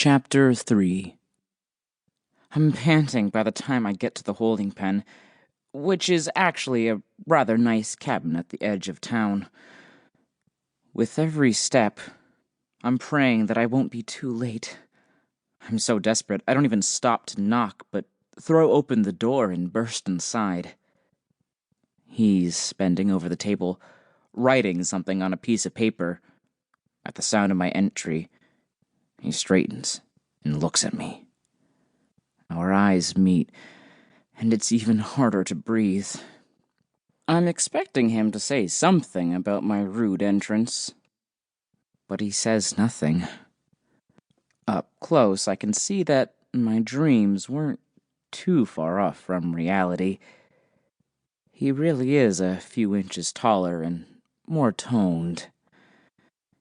Chapter 3. I'm panting by the time I get to the holding pen, which is actually a rather nice cabin at the edge of town. With every step, I'm praying that I won't be too late. I'm so desperate, I don't even stop to knock, but throw open the door and burst inside. He's bending over the table, writing something on a piece of paper. At the sound of my entry, he straightens and looks at me. Our eyes meet, and it's even harder to breathe. I'm expecting him to say something about my rude entrance, but he says nothing. Up close, I can see that my dreams weren't too far off from reality. He really is a few inches taller and more toned.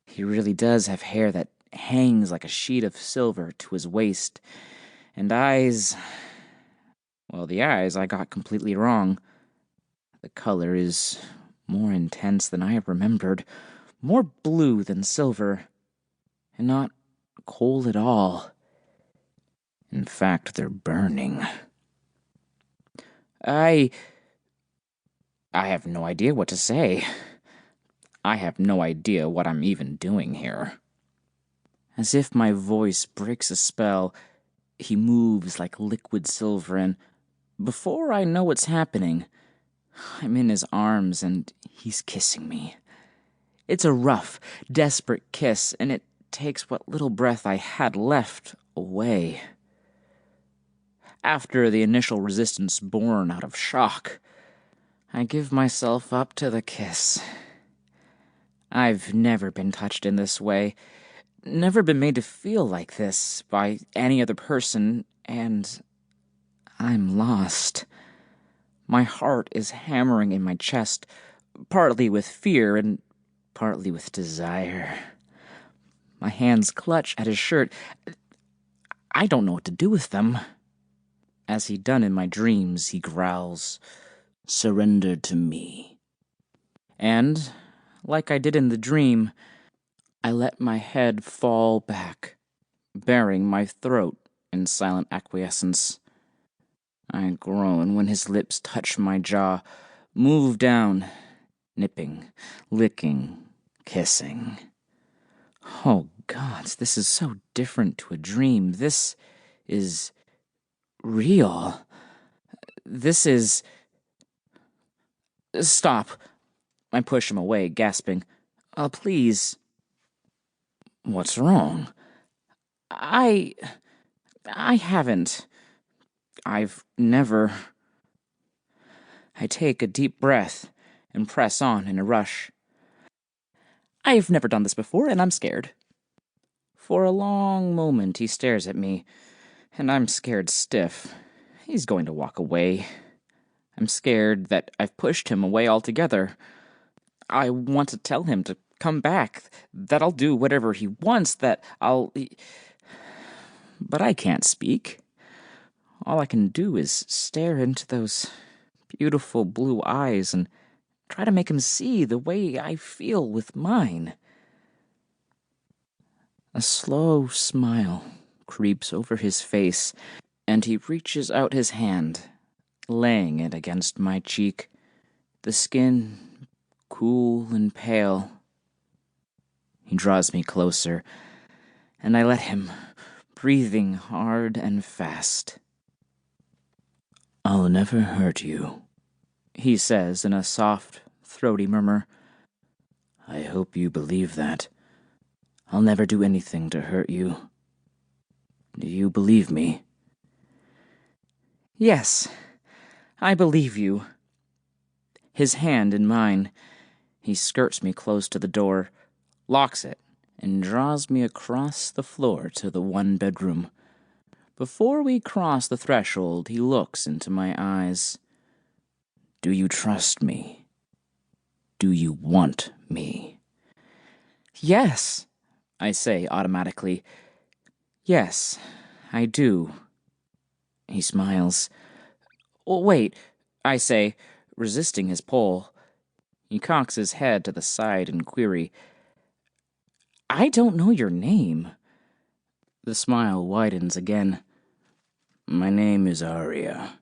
He really does have hair that hangs like a sheet of silver to his waist, and eyes... Well, the eyes I got completely wrong. The color is more intense than I remembered, more blue than silver, and not cold at all. In fact, they're burning. I have no idea what to say. I have no idea what I'm even doing here. As if my voice breaks a spell, he moves like liquid silver, and before I know what's happening, I'm in his arms and he's kissing me. It's a rough, desperate kiss, and it takes what little breath I had left away. After the initial resistance born out of shock, I give myself up to the kiss. I've never been touched in this way, never been made to feel like this by any other person, and I'm lost. My heart is hammering in my chest, partly with fear and partly with desire. My hands clutch at his shirt. I don't know what to do with them. As he'd done in my dreams, he growls, "Surrender to me." And, like I did in the dream, I let my head fall back, baring my throat in silent acquiescence. I groan when his lips touch my jaw, move down, nipping, licking, kissing. Oh, gods, this is so different to a dream. This is real. This is... Stop. I push him away, gasping. Please. What's wrong? I haven't. I've never... I take a deep breath and press on in a rush. I've never done this before, and I'm scared. For a long moment he stares at me, and I'm scared stiff. He's going to walk away. I'm scared that I've pushed him away altogether. I want to tell him to come back, that I'll do whatever he wants, that I'll... But I can't speak. All I can do is stare into those beautiful blue eyes and try to make him see the way I feel with mine. A slow smile creeps over his face, and he reaches out his hand, laying it against my cheek, the skin cool and pale. He draws me closer, and I let him, breathing hard and fast. "I'll never hurt you," he says in a soft, throaty murmur. "I hope you believe that. I'll never do anything to hurt you. Do you believe me?" "Yes, I believe you." His hand in mine, he skirts me close to the door, locks it, and draws me across the floor to the one bedroom. Before we cross the threshold, he looks into my eyes. "Do you trust me? Do you want me?" "Yes," I say automatically. "Yes, I do." He smiles. "Wait," I say, resisting his pull. He cocks his head to the side and query, "I don't know your name." The smile widens again. My name is Arya.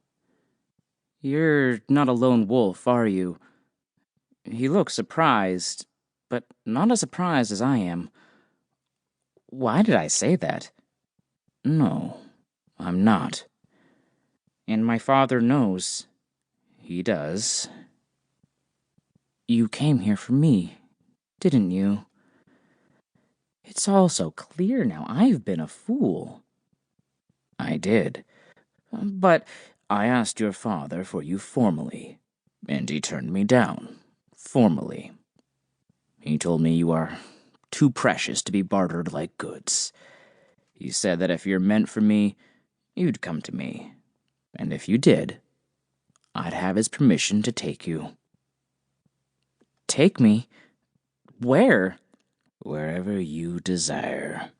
You're not a lone wolf, are you? He looks surprised, but not as surprised as I am. Why did I say that? No, I'm not. And my father knows. He does. You came here for me, didn't you? It's all so clear now. I've been a fool. I did. But I asked your father for you formally, and he turned me down. Formally. He told me you are too precious to be bartered like goods. He said that if you're meant for me, you'd come to me. And if you did, I'd have his permission to take you. Take me? Where? Wherever you desire.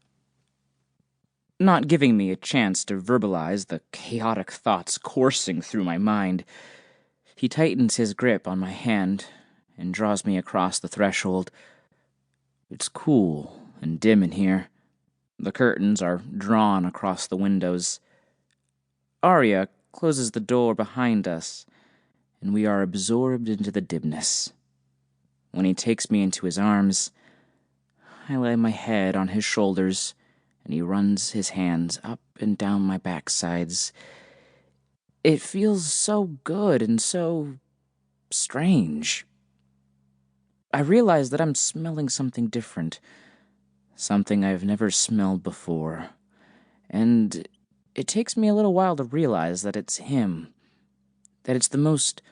Not giving me a chance to verbalize the chaotic thoughts coursing through my mind, he tightens his grip on my hand and draws me across the threshold. It's cool and dim in here. The curtains are drawn across the windows. Arya closes the door behind us, and we are absorbed into the dimness. When he takes me into his arms, I lay my head on his shoulders, and he runs his hands up and down my backsides. It feels so good and so strange. I realize that I'm smelling something different, something I've never smelled before, and it takes me a little while to realize that it's him, that it's the most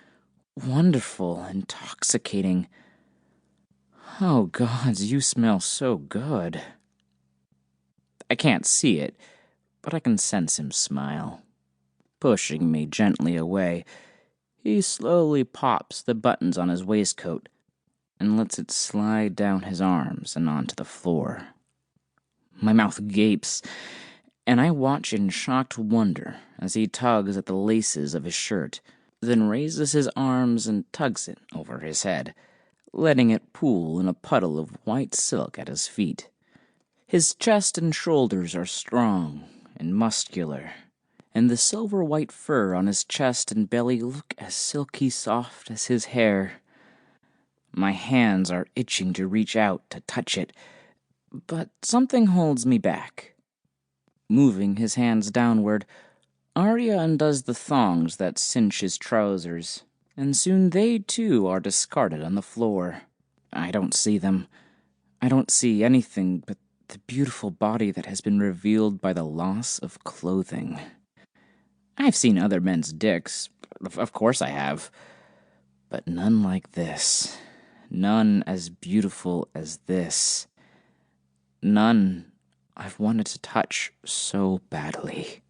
wonderful, intoxicating. Oh, gods, you smell so good. I can't see it, but I can sense him smile. Pushing me gently away, he slowly pops the buttons on his waistcoat and lets it slide down his arms and onto the floor. My mouth gapes, and I watch in shocked wonder as he tugs at the laces of his shirt, then raises his arms and tugs it over his head, letting it pool in a puddle of white silk at his feet. His chest and shoulders are strong and muscular, and the silver-white fur on his chest and belly look as silky soft as his hair. My hands are itching to reach out to touch it, but something holds me back. Moving his hands downward, Arya undoes the thongs that cinch his trousers, and soon they too are discarded on the floor. I don't see them. I don't see anything but the beautiful body that has been revealed by the loss of clothing. I've seen other men's dicks. Of course I have. But none like this. None as beautiful as this. None I've wanted to touch so badly.